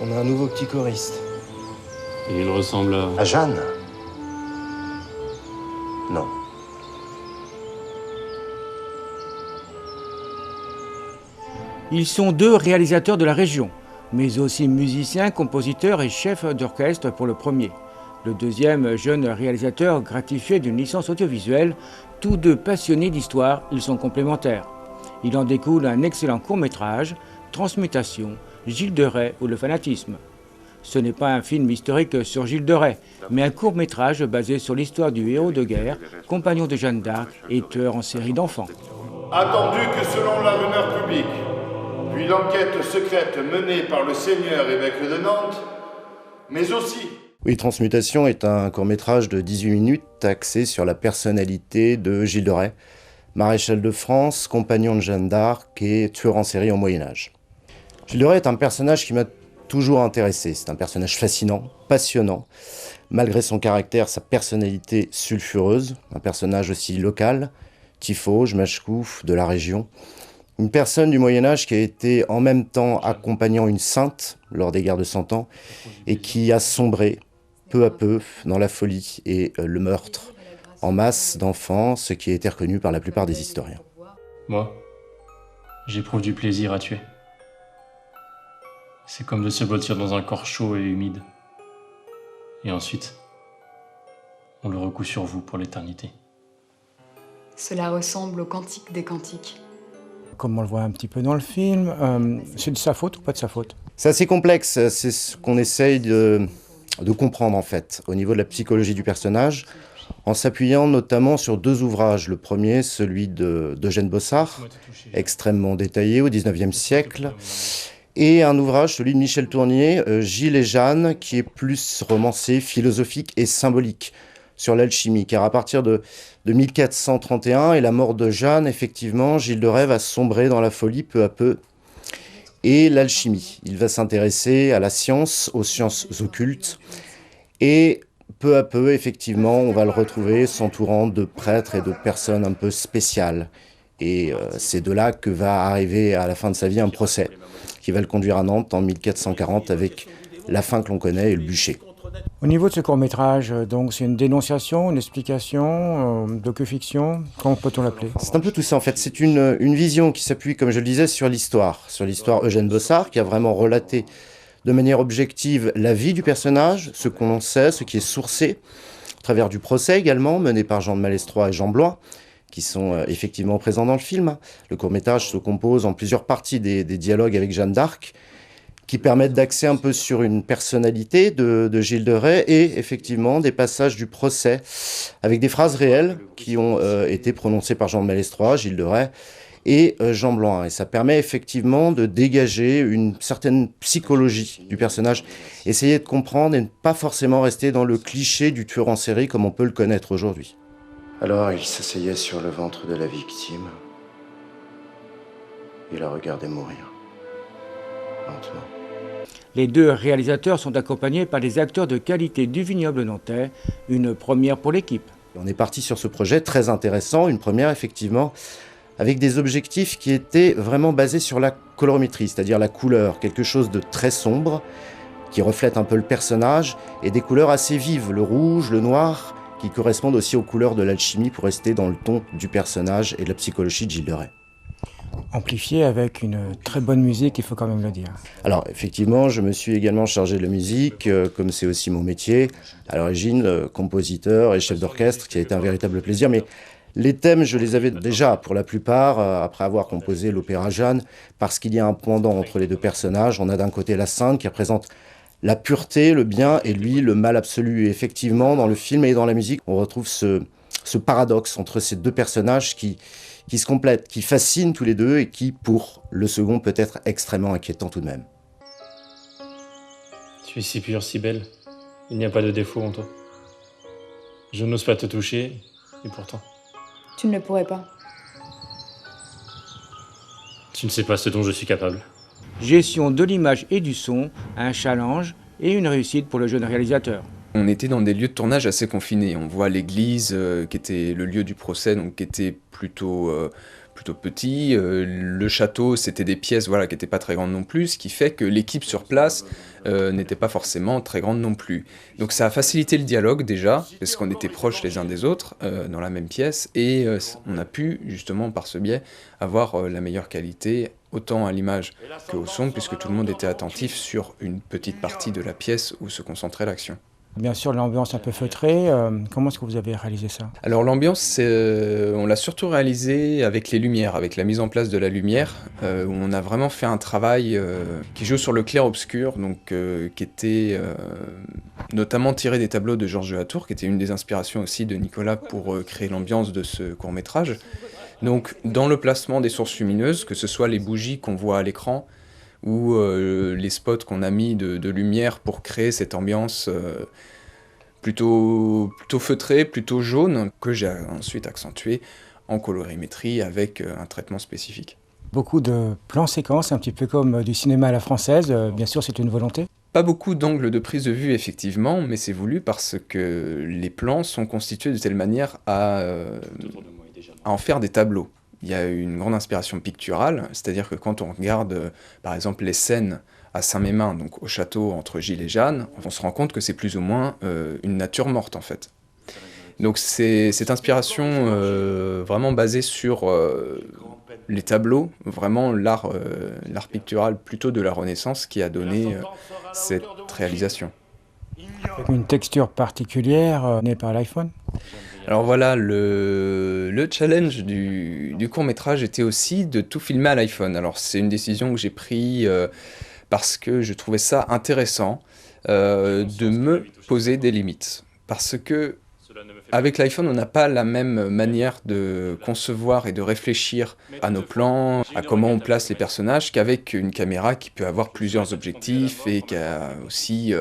On a un nouveau petit choriste. Et il ressemble à... À Jeanne? Non. Ils sont deux réalisateurs de la région, mais aussi musiciens, compositeurs et chefs d'orchestre pour le premier. Le deuxième, jeune réalisateur gratifié d'une licence audiovisuelle, tous deux passionnés d'histoire, ils sont complémentaires. Il en découle un excellent court-métrage, Transmutation, Gilles de Rais ou le fanatisme. Ce n'est pas un film historique sur Gilles de Rais, mais un court-métrage basé sur l'histoire du héros de guerre, compagnon de Jeanne d'Arc et tueur en série d'enfants. Attendu que selon la rumeur publique, puis l'enquête secrète menée par le seigneur évêque de Nantes, mais aussi... Oui, Transmutation est un court-métrage de 18 minutes axé sur la personnalité de Gilles de Rais, maréchal de France, compagnon de Jeanne d'Arc et tueur en série au Moyen-Âge. Gilles de Rais est un personnage qui m'a toujours intéressé. C'est un personnage fascinant, passionnant, malgré son caractère, sa personnalité sulfureuse, un personnage aussi local, Tifauge, Machecouf, de la région. Une personne du Moyen-Âge qui a été en même temps accompagnant une sainte lors des guerres de Cent Ans et qui a sombré peu à peu dans la folie et le meurtre en masse d'enfants, ce qui a été reconnu par la plupart des historiens. Moi, j'éprouve du plaisir à tuer. C'est comme de se blottir dans un corps chaud et humide. Et ensuite, on le recoue sur vous pour l'éternité. Cela ressemble au cantique des cantiques. Comme on le voit un petit peu dans le film, c'est de sa faute ou pas de sa faute? C'est assez complexe, c'est ce qu'on essaye de comprendre en fait, au niveau de la psychologie du personnage, en s'appuyant notamment sur deux ouvrages. Le premier, celui d'Eugène Bossart, extrêmement détaillé au XIXe siècle, et un ouvrage, celui de Michel Tournier, Gilles et Jeanne, qui est plus romancé, philosophique et symbolique sur l'alchimie, car à partir de 1431 et la mort de Jeanne, effectivement, Gilles de Rais va sombrer dans la folie peu à peu, et l'alchimie. Il va s'intéresser à la science, aux sciences occultes, et peu à peu, effectivement, on va le retrouver s'entourant de prêtres et de personnes un peu spéciales. Et c'est de là que va arriver à la fin de sa vie un procès qui va le conduire à Nantes en 1440 avec la fin que l'on connaît et le bûcher. Au niveau de ce court-métrage, donc c'est une dénonciation, une explication, docu-fiction, comment peut-on l'appeler? C'est un peu tout ça en fait, c'est une vision qui s'appuie, comme je le disais, sur l'histoire Eugène Bossart, qui a vraiment relaté de manière objective la vie du personnage, ce qu'on en sait, ce qui est sourcé, à travers du procès également, mené par Jean de Malestroit et Jean Blois, qui sont effectivement présents dans le film. Le court-métrage se compose en plusieurs parties des dialogues avec Jeanne d'Arc, qui permettent d'axer un peu sur une personnalité de Gilles de Rais et effectivement des passages du procès avec des phrases réelles qui ont été prononcées par Jean de Malestroit, Gilles de Rais et Jean Blanc. Et ça permet effectivement de dégager une certaine psychologie du personnage, essayer de comprendre et ne pas forcément rester dans le cliché du tueur en série comme on peut le connaître aujourd'hui. Alors il s'asseyait sur le ventre de la victime et la regardait mourir, lentement. Les deux réalisateurs sont accompagnés par des acteurs de qualité du vignoble nantais, une première pour l'équipe. On est parti sur ce projet très intéressant, une première effectivement, avec des objectifs qui étaient vraiment basés sur la colorimétrie, c'est-à-dire la couleur, quelque chose de très sombre, qui reflète un peu le personnage, et des couleurs assez vives, le rouge, le noir, qui correspondent aussi aux couleurs de l'alchimie pour rester dans le ton du personnage et de la psychologie de Gilles de Rais. Amplifié avec une très bonne musique, il faut quand même le dire. Alors effectivement, je me suis également chargé de la musique, comme c'est aussi mon métier. À l'origine, compositeur et chef d'orchestre, qui a été un véritable plaisir. Mais les thèmes, je les avais déjà pour la plupart, après avoir composé l'opéra Jeanne, parce qu'il y a un pendant entre les deux personnages. On a d'un côté la sainte qui représente la pureté, le bien, et lui, le mal absolu. Et effectivement, dans le film et dans la musique, on retrouve ce paradoxe entre ces deux personnages qui se complètent, qui fascinent tous les deux et qui, pour le second, peut être extrêmement inquiétant tout de même. Tu es si pure, si belle. Il n'y a pas de défaut en toi. Je n'ose pas te toucher, et pourtant... Tu ne le pourrais pas. Tu ne sais pas ce dont je suis capable. Gestion de l'image et du son, un challenge et une réussite pour le jeune réalisateur. On était dans des lieux de tournage assez confinés. On voit l'église qui était le lieu du procès, donc qui était plutôt plutôt petit. Le château, c'était des pièces voilà, qui n'étaient pas très grandes non plus, ce qui fait que l'équipe sur place n'était pas forcément très grande non plus. Donc ça a facilité le dialogue déjà, parce qu'on était proches les uns des autres dans la même pièce, et on a pu justement par ce biais avoir la meilleure qualité, autant à l'image qu'au son, puisque tout le monde était attentif sur une petite partie de la pièce où se concentrait l'action. Bien sûr, l'ambiance un peu feutrée. Comment est-ce que vous avez réalisé ça? Alors l'ambiance, on l'a surtout réalisée avec les lumières, avec la mise en place de la lumière, où on a vraiment fait un travail qui joue sur le clair-obscur, donc qui était notamment tiré des tableaux de Georges Latour, qui était une des inspirations aussi de Nicolas pour créer l'ambiance de ce court-métrage. Donc dans le placement des sources lumineuses, que ce soit les bougies qu'on voit à l'écran, ou les spots qu'on a mis de lumière pour créer cette ambiance plutôt feutrée, plutôt jaune, que j'ai ensuite accentué en colorimétrie avec un traitement spécifique. Beaucoup de plans séquences, un petit peu comme du cinéma à la française. Bien sûr, c'est une volonté. Pas beaucoup d'angles de prise de vue, effectivement, mais c'est voulu parce que les plans sont constitués de telle manière à en faire des tableaux. Il y a une grande inspiration picturale, c'est-à-dire que quand on regarde, par exemple, les scènes à Saint-Mémin, donc au château entre Gilles et Jeanne, on se rend compte que c'est plus ou moins une nature morte, en fait. Donc c'est cette inspiration vraiment basée sur les tableaux, vraiment l'art pictural plutôt de la Renaissance qui a donné cette réalisation. Avec une texture particulière née par l'iPhone. Alors voilà, le challenge du court-métrage était aussi de tout filmer à l'iPhone. Alors c'est une décision que j'ai prise parce que je trouvais ça intéressant de me poser des limites. Parce que avec l'iPhone, on n'a pas la même manière de concevoir et de réfléchir à nos plans, à comment on place les personnages, qu'avec une caméra qui peut avoir plusieurs objectifs et qui a aussi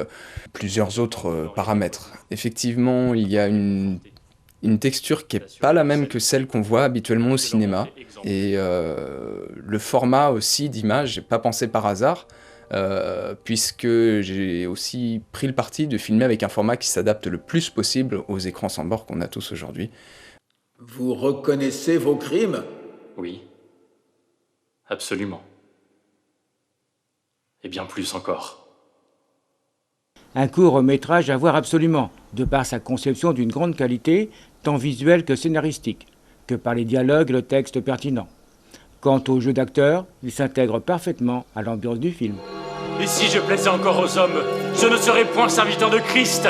plusieurs autres paramètres. Effectivement, il y a une texture qui n'est pas la même que celle qu'on voit habituellement au cinéma. Et le format aussi d'image, j'ai pas pensé par hasard, puisque j'ai aussi pris le parti de filmer avec un format qui s'adapte le plus possible aux écrans sans bord qu'on a tous aujourd'hui. Vous reconnaissez vos crimes ? Oui, absolument. Et bien plus encore. Un court-métrage à voir absolument, de par sa conception d'une grande qualité, tant visuelle que scénaristique, que par les dialogues et le texte pertinent. Quant au jeu d'acteurs, il s'intègre parfaitement à l'ambiance du film. Et si je plaisais encore aux hommes, je ne serais point serviteur de Christ.